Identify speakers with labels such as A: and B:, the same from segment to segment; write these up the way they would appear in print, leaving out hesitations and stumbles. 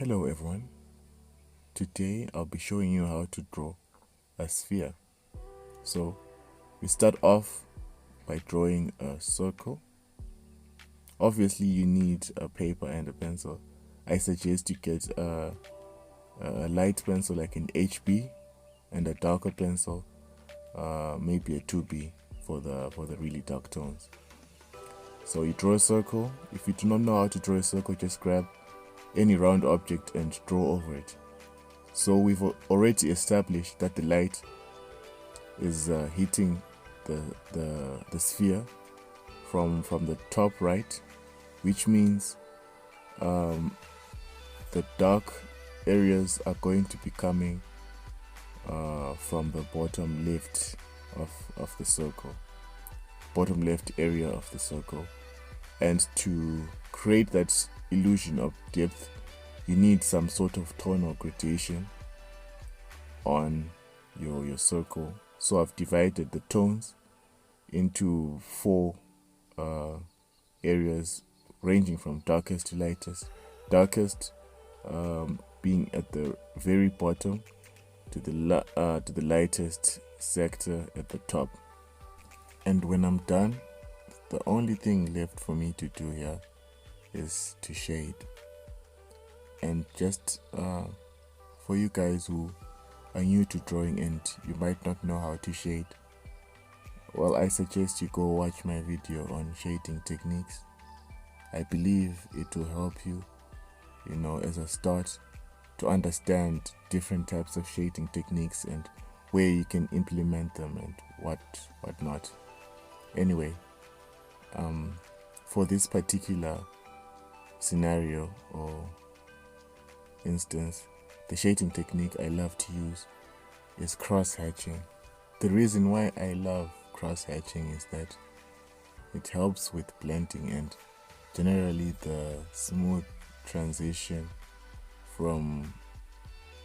A: Hello everyone, today I'll be showing you how to draw a sphere. So we start off by drawing a circle. Obviously you need a paper and a pencil. I suggest you get a light pencil like an HB and a darker pencil, maybe a 2B for the really dark tones. So you draw a circle. If you do not know how to draw a circle, just grab any round object and draw over it. So we've already established that the light is hitting the sphere from the top right, which means the dark areas are going to be coming from the bottom left of the circle, bottom left area of the circle. And to create that illusion of depth, you need some sort of tone or gradation on your circle. So I've divided the tones into four areas ranging from darkest to lightest. Darkest being at the very bottom to the lightest sector at the top. And when I'm done, the only thing left for me to do here is to shade. And just for you guys who are new to drawing and you might not know how to shade, well, I suggest you go watch my video on shading techniques. I believe it will help you, as a start to understand different types of shading techniques and where you can implement them and what not. Anyway, for this particular scenario or instance, the shading technique I love to use is cross-hatching. The reason why I love cross-hatching is that it helps with blending and generally the smooth transition from,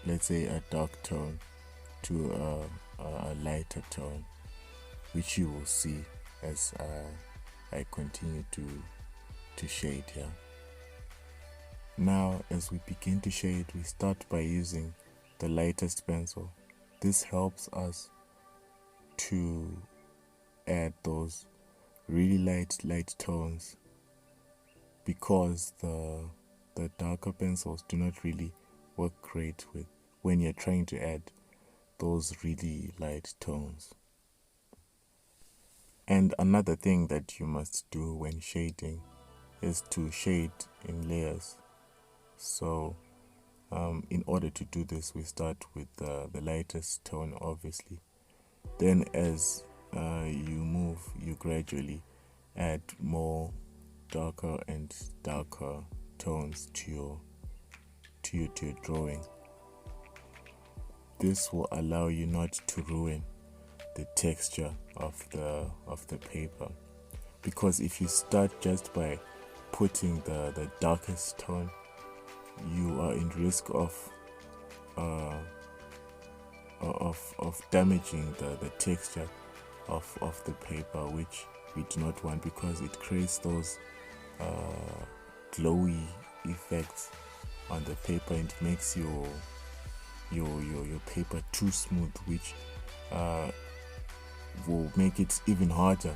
A: let's say, a dark tone to a lighter tone, which you will see as I continue to shade here. Now, as we begin to shade, we start by using the lightest pencil. This helps us to add those really light tones, because the darker pencils do not really work great when you're trying to add those really light tones. And another thing that you must do when shading is to shade in layers. So in order to do this, we start with the lightest tone, obviously. Then as you move, you gradually add more darker and darker tones to your drawing. This will allow you not to ruin the texture of the paper, because if you start just by putting the darkest tone, you are in risk of damaging the texture of the paper, which we do not want, because it creates those glowy effects on the paper and makes your paper too smooth, which will make it even harder,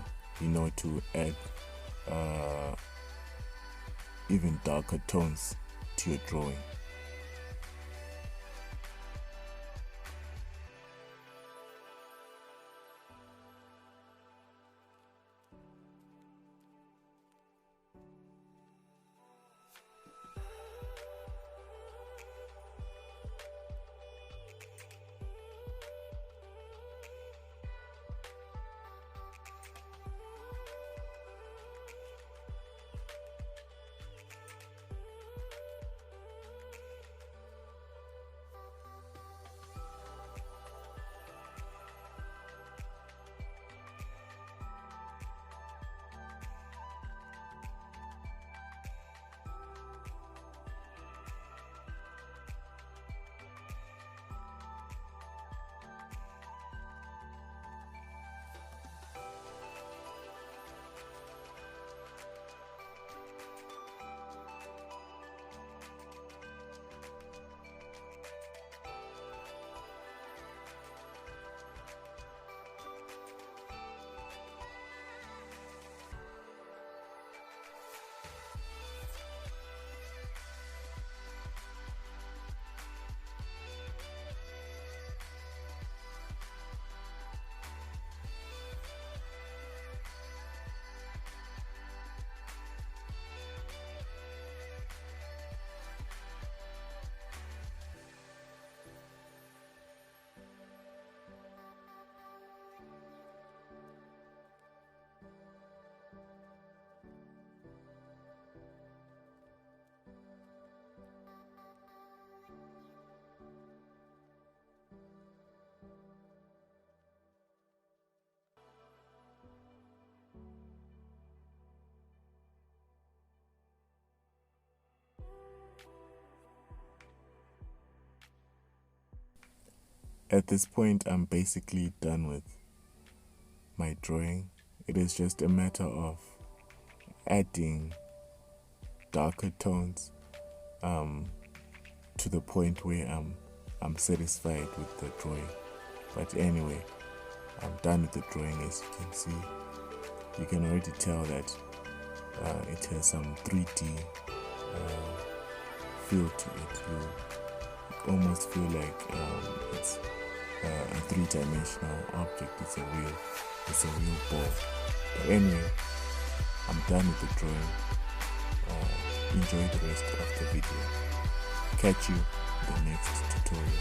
A: to add even darker tones to your drawing. At this point, I'm basically done with my drawing. It is just a matter of adding darker tones to the point where I'm satisfied with the drawing. But anyway, I'm done with the drawing. As you can see, you can already tell that it has some 3D feel to it. You almost feel like it's a three-dimensional object. It's a real ball. But anyway, I'm done with the drawing. Enjoy the rest of the video. Catch you in the next tutorial.